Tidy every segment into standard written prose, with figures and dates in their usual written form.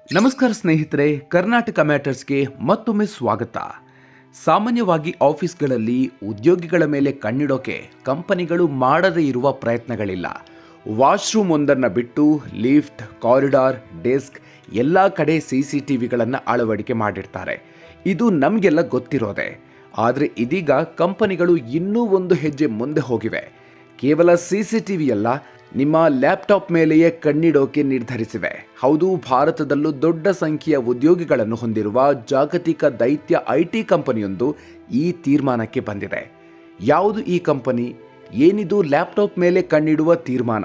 ನಮಸ್ಕಾರ ಸ್ನೇಹಿತರೆ, ಕರ್ನಾಟಕ ಮ್ಯಾಟರ್ಸ್ಗೆ ಮತ್ತೊಮ್ಮೆ ಸ್ವಾಗತ. ಸಾಮಾನ್ಯವಾಗಿ ಆಫೀಸ್ಗಳಲ್ಲಿ ಉದ್ಯೋಗಿಗಳ ಮೇಲೆ ಕಣ್ಣಿಡೋಕೆ ಕಂಪನಿಗಳು ಮಾಡದೇ ಇರುವ ಪ್ರಯತ್ನಗಳಿಲ್ಲ. ವಾಶ್ರೂಮ್ ಒಂದನ್ನು ಬಿಟ್ಟು ಲಿಫ್ಟ್, ಕಾರಿಡಾರ್, ಡೆಸ್ಕ್ ಎಲ್ಲ ಕಡೆ CCTVಗಳನ್ನು ಅಳವಡಿಕೆ ಮಾಡಿರ್ತಾರೆ. ಇದು ನಮಗೆಲ್ಲ ಗೊತ್ತಿರೋದೆ. ಆದರೆ ಇದೀಗ ಕಂಪನಿಗಳು ಇನ್ನೂ ಒಂದು ಹೆಜ್ಜೆ ಮುಂದೆ ಹೋಗಿವೆ. ಕೇವಲ CCTV ಅಲ್ಲ, ನಿಮ್ಮ ಲ್ಯಾಪ್ಟಾಪ್ ಮೇಲೆಯೇ ಕಣ್ಣಿಡೋಕೆ ನಿರ್ಧರಿಸಿವೆ. ಹೌದು, ಭಾರತದಲ್ಲೂ ದೊಡ್ಡ ಸಂಖ್ಯೆಯ ಉದ್ಯೋಗಿಗಳನ್ನು ಹೊಂದಿರುವ ಜಾಗತಿಕ ದೈತ್ಯ IT ಕಂಪನಿಯೊಂದು ಈ ತೀರ್ಮಾನಕ್ಕೆ ಬಂದಿದೆ. ಯಾವುದು ಈ ಕಂಪನಿ? ಏನಿದು ಲ್ಯಾಪ್ಟಾಪ್ ಮೇಲೆ ಕಣ್ಣಿಡುವ ತೀರ್ಮಾನ?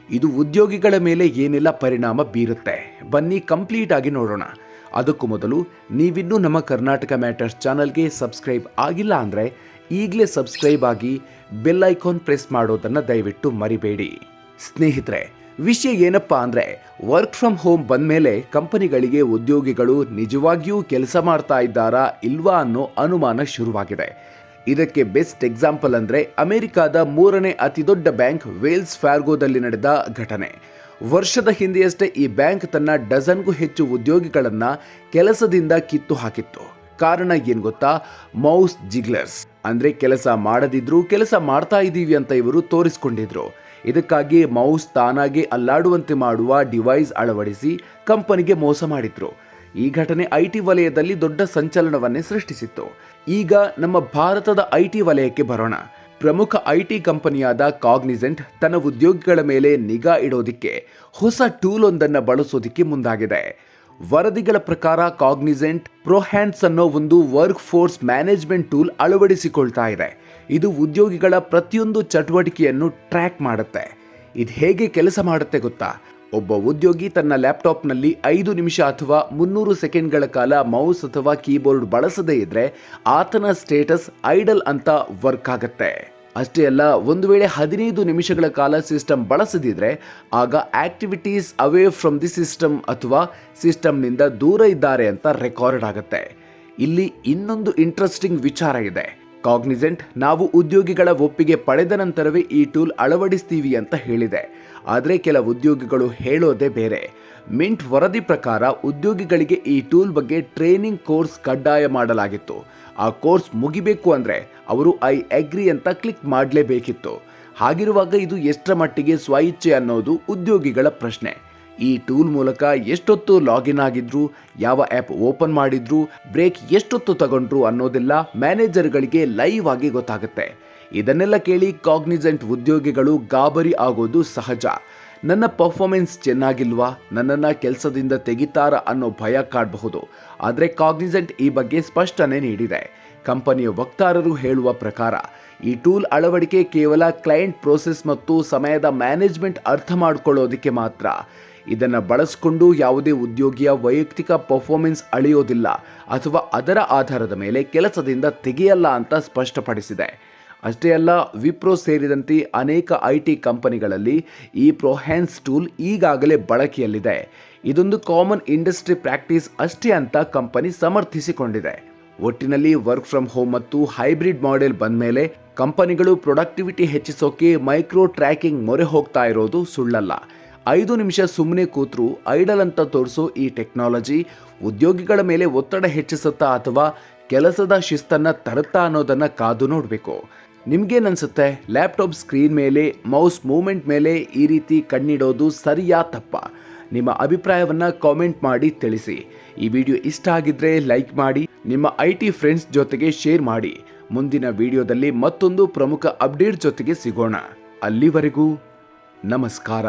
ಇದು ಉದ್ಯೋಗಿಗಳ ಮೇಲೆ ಏನೆಲ್ಲ ಪರಿಣಾಮ ಬೀರುತ್ತೆ? ಬನ್ನಿ ಕಂಪ್ಲೀಟ್ ಆಗಿ ನೋಡೋಣ. ಅದಕ್ಕೂ ಮೊದಲು ನೀವಿನ್ನೂ ನಮ್ಮ ಕರ್ನಾಟಕ ಮ್ಯಾಟರ್ಸ್ ಚಾನಲ್ಗೆ ಸಬ್ಸ್ಕ್ರೈಬ್ ಆಗಿಲ್ಲ ಅಂದರೆ ಈಗಲೇ ಸಬ್ಸ್ಕ್ರೈಬ್ ಆಗಿ ಬೆಲ್ ಐಕಾನ್ ಪ್ರೆಸ್ ಮಾಡೋದನ್ನು ದಯವಿಟ್ಟು ಮರಿಬೇಡಿ. ಸ್ನೇಹಿತರೆ, ವಿಷಯ ಏನಪ್ಪಾ ಅಂದರೆ, ವರ್ಕ್ ಫ್ರಮ್ ಹೋಮ್ ಬಂದಮೇಲೆ ಕಂಪನಿಗಳಿಗೆ ಉದ್ಯೋಗಿಗಳು ನಿಜವಾಗಿಯೂ ಕೆಲಸ ಮಾಡ್ತಾ ಇದ್ದಾರಾ ಇಲ್ವಾ ಅನ್ನೋ ಅನುಮಾನ ಶುರುವಾಗಿದೆ. ಇದಕ್ಕೆ ಬೆಸ್ಟ್ ಎಕ್ಸಾಂಪಲ್ ಅಂದರೆ ಅಮೆರಿಕಾದ 3ನೇ ಅತಿ ದೊಡ್ಡ ಬ್ಯಾಂಕ್ ವೇಲ್ಸ್ ಫಾರ್ಗೋದಲ್ಲಿ ನಡೆದ ಘಟನೆ. ವರ್ಷದ ಹಿಂದೆಯಷ್ಟೇ ಈ ಬ್ಯಾಂಕ್ ತನ್ನ ಡಜನ್ಗೂ ಹೆಚ್ಚು ಉದ್ಯೋಗಿಗಳನ್ನು ಕೆಲಸದಿಂದ ಕಿತ್ತು ಹಾಕಿತ್ತು. ಕಾರಣ ಏನು ಗೊತ್ತಾ? ಮೌಸ್ ಜಿಗ್ಲರ್ಸ್ ಅಂದರೆ ಕೆಲಸ ಮಾಡದಿದ್ರು ಕೆಲಸ ಮಾಡ್ತಾ ಇದ್ದೀವಿ ಅಂತ ಇವರು ತೋರಿಸ್ಕೊಂಡಿದ್ರು. ಇದಕ್ಕಾಗಿ ಮೌಸ್ ತಾನಾಗೆ ಅಲ್ಲಾಡುವಂತೆ ಮಾಡುವ ಡಿವೈಸ್ ಅಳವಡಿಸಿ ಕಂಪನಿಗೆ ಮೋಸ ಮಾಡಿದ್ರು. ಈ ಘಟನೆ IT ವಲಯದಲ್ಲಿ ದೊಡ್ಡ ಸಂಚಲನವನ್ನೇ ಸೃಷ್ಟಿಸಿತ್ತು. ಈಗ ನಮ್ಮ ಭಾರತದ IT ವಲಯಕ್ಕೆ ಬರೋಣ. ಪ್ರಮುಖ IT ಕಂಪನಿಯಾದ ಕಾಗ್ನಿಸೆಂಟ್ ತನ್ನ ಉದ್ಯೋಗಿಗಳ ಮೇಲೆ ನಿಗಾ ಇಡೋದಿಕ್ಕೆ ಹೊಸ ಟೂಲ್ ಒಂದನ್ನು ಬಳಸೋದಿಕ್ಕೆ ಮುಂದಾಗಿದೆ. ವರದಿಗಳ ಪ್ರಕಾರ ಕಾಗ್ನಿಸೆಂಟ್ ಪ್ರೋಹ್ಯಾಂಡ್ಸ್ ಅನ್ನೋ ಒಂದು ವರ್ಕ್ ಫೋರ್ಸ್ ಮ್ಯಾನೇಜ್ಮೆಂಟ್ ಟೂಲ್ ಅಳವಡಿಸಿಕೊಳ್ತಾ ಇದೆ. ಇದು ಉದ್ಯೋಗಿಗಳ ಪ್ರತಿಯೊಂದು ಚಟುವಟಿಕೆಯನ್ನು ಟ್ರ್ಯಾಕ್ ಮಾಡುತ್ತೆ. ಇದು ಹೇಗೆ ಕೆಲಸ ಮಾಡುತ್ತೆ ಗೊತ್ತಾ? ಒಬ್ಬ ಉದ್ಯೋಗಿ ತನ್ನ ಲ್ಯಾಪ್ಟಾಪ್ನಲ್ಲಿ 5 ನಿಮಿಷ ಅಥವಾ 300 ಸೆಕೆಂಡ್ಗಳ ಕಾಲ ಮೌಸ್ ಅಥವಾ ಕೀಬೋರ್ಡ್ ಬಳಸದೇ ಇದ್ರೆ ಆತನ ಸ್ಟೇಟಸ್ ಐಡಲ್ ಅಂತ ವರ್ಕ್ ಆಗುತ್ತೆ. ಅಷ್ಟೇ ಅಲ್ಲ, ಒಂದು ವೇಳೆ 15 ನಿಮಿಷಗಳ ಕಾಲ ಸಿಸ್ಟಮ್ ಬಳಸದಿದ್ರೆ ಆಗ activities away from the system ಅಥವಾ ಸಿಸ್ಟಮ್ನಿಂದ ದೂರ ಇದ್ದಾರೆ ಅಂತ ರೆಕಾರ್ಡ್ ಆಗುತ್ತೆ. ಇಲ್ಲಿ ಇನ್ನೊಂದು ಇಂಟ್ರೆಸ್ಟಿಂಗ್ ವಿಚಾರ ಇದೆ. ಕಾಗ್ನಿಸೆಂಟ್ ನಾವು ಉದ್ಯೋಗಿಗಳ ಒಪ್ಪಿಗೆ ಪಡೆದ ನಂತರವೇ ಈ ಟೂಲ್ ಅಳವಡಿಸ್ತೀವಿ ಅಂತ ಹೇಳಿದೆ. ಆದರೆ ಕೆಲ ಉದ್ಯೋಗಿಗಳು ಹೇಳೋದೇ ಬೇರೆ. ಮಿಂಟ್ ವರದಿ ಪ್ರಕಾರ ಉದ್ಯೋಗಿಗಳಿಗೆ ಈ ಟೂಲ್ ಬಗ್ಗೆ ಟ್ರೈನಿಂಗ್ ಕೋರ್ಸ್ ಕಡ್ಡಾಯ ಮಾಡಲಾಗಿತ್ತು. ಆ ಕೋರ್ಸ್ ಮುಗಿಬೇಕು ಅಂದರೆ ಅವರು ಐ ಅಗ್ರಿ ಅಂತ ಕ್ಲಿಕ್ ಮಾಡಲೇಬೇಕಿತ್ತು. ಹಾಗಿರುವಾಗ ಇದು ಎಷ್ಟರ ಮಟ್ಟಿಗೆ ಸ್ವಇಚ್ಛೆ ಅನ್ನೋದು ಉದ್ಯೋಗಿಗಳ ಪ್ರಶ್ನೆ. ಈ ಟೂಲ್ ಮೂಲಕ ಎಷ್ಟೊತ್ತು ಲಾಗಿನ್ ಆಗಿದ್ರು, ಯಾವ ಆ್ಯಪ್ ಓಪನ್ ಮಾಡಿದ್ರು, ಬ್ರೇಕ್ ಎಷ್ಟೊತ್ತು ತಗೊಂಡ್ರು ಅನ್ನೋದೆಲ್ಲ ಮ್ಯಾನೇಜರ್ಗಳಿಗೆ ಲೈವ್ ಆಗಿ ಗೊತ್ತಾಗುತ್ತೆ. ಇದನ್ನೆಲ್ಲ ಕೇಳಿ ಕಾಗ್ನಿಸೆಂಟ್ ಉದ್ಯೋಗಿಗಳು ಗಾಬರಿ ಆಗೋದು ಸಹಜ. ನನ್ನ ಪರ್ಫಾರ್ಮೆನ್ಸ್ ಚೆನ್ನಾಗಿಲ್ವಾ, ನನ್ನನ್ನು ಕೆಲಸದಿಂದ ತೆಗಿತಾರ ಅನ್ನೋ ಭಯ ಕಾಡಬಹುದು. ಆದರೆ ಕಾಗ್ನಿಸೆಂಟ್ ಈ ಬಗ್ಗೆ ಸ್ಪಷ್ಟನೆ ನೀಡಿದೆ. ಕಂಪನಿಯ ವಕ್ತಾರರು ಹೇಳುವ ಪ್ರಕಾರ ಈ ಟೂಲ್ ಅಳವಡಿಕೆ ಕೇವಲ ಕ್ಲೈಂಟ್ ಪ್ರೋಸೆಸ್ ಮತ್ತು ಸಮಯದ ಮ್ಯಾನೇಜ್ಮೆಂಟ್ ಅರ್ಥ ಮಾಡಿಕೊಳ್ಳೋದಕ್ಕೆ ಮಾತ್ರ. ಇದನ್ನು ಬಳಸಿಕೊಂಡು ಯಾವುದೇ ಉದ್ಯೋಗಿಯ ವೈಯಕ್ತಿಕ ಪರ್ಫಾರ್ಮೆನ್ಸ್ ಅಳೆಯೋದಿಲ್ಲ ಅಥವಾ ಅದರ ಆಧಾರದ ಮೇಲೆ ಕೆಲಸದಿಂದ ತೆಗೆಯಲ್ಲ ಅಂತ ಸ್ಪಷ್ಟಪಡಿಸಿದೆ. ಅಷ್ಟೇ ಅಲ್ಲ, ವಿಪ್ರೋ ಸೇರಿದಂತೆ ಅನೇಕ IT ಕಂಪನಿಗಳಲ್ಲಿ ಈ ಪ್ರೋಹ್ಯಾನ್ಸ್ ಟೂಲ್ ಈಗಾಗಲೇ ಬಳಕೆಯಲ್ಲಿದೆ. ಇದೊಂದು ಕಾಮನ್ ಇಂಡಸ್ಟ್ರಿ ಪ್ರಾಕ್ಟೀಸ್ ಅಷ್ಟೇ ಅಂತ ಕಂಪನಿ ಸಮರ್ಥಿಸಿಕೊಂಡಿದೆ. ಒಟ್ಟಿನಲ್ಲಿ ವರ್ಕ್ ಫ್ರಮ್ ಹೋಮ್ ಮತ್ತು ಹೈಬ್ರಿಡ್ ಮಾಡೆಲ್ ಬಂದಮೇಲೆ ಕಂಪನಿಗಳು ಪ್ರೊಡಕ್ಟಿವಿಟಿ ಹೆಚ್ಚಿಸೋಕೆ ಮೈಕ್ರೋ ಟ್ರ್ಯಾಕಿಂಗ್ ಮೊರೆ ಹೋಗ್ತಾ ಇರೋದು ಸುಳ್ಳಲ್ಲ. 5 ನಿಮಿಷ ಸುಮ್ಮನೆ ಕೂತ್ರು ಐಡಲ್ ಅಂತ ತೋರಿಸೋ ಈ ಟೆಕ್ನಾಲಜಿ ಉದ್ಯೋಗಿಗಳ ಮೇಲೆ ಒತ್ತಡ ಹೆಚ್ಚಿಸುತ್ತಾ ಅಥವಾ ಕೆಲಸದ ಶಿಸ್ತನ್ನು ತರುತ್ತಾ ಅನ್ನೋದನ್ನು ಕಾದು ನೋಡಬೇಕು. ನಿಮ್ಗೇನನ್ಸುತ್ತೆ? ಲ್ಯಾಪ್ಟಾಪ್ ಸ್ಕ್ರೀನ್ ಮೇಲೆ, ಮೌಸ್ ಮೂವ್ಮೆಂಟ್ ಮೇಲೆ ಈ ರೀತಿ ಕಣ್ಣಿಡೋದು ಸರಿಯಾ ತಪ್ಪಾ? ನಿಮ್ಮ ಅಭಿಪ್ರಾಯವನ್ನು ಕಾಮೆಂಟ್ ಮಾಡಿ ತಿಳಿಸಿ. ಈ ವಿಡಿಯೋ ಇಷ್ಟ ಆಗಿದ್ರೆ ಲೈಕ್ ಮಾಡಿ, ನಿಮ್ಮ IT ಫ್ರೆಂಡ್ಸ್ ಜೊತೆಗೆ ಶೇರ್ ಮಾಡಿ. ಮುಂದಿನ ವಿಡಿಯೋದಲ್ಲಿ ಮತ್ತೊಂದು ಪ್ರಮುಖ ಅಪ್ಡೇಟ್ ಜೊತೆಗೆ ಸಿಗೋಣ. ಅಲ್ಲಿವರೆಗೂ ನಮಸ್ಕಾರ.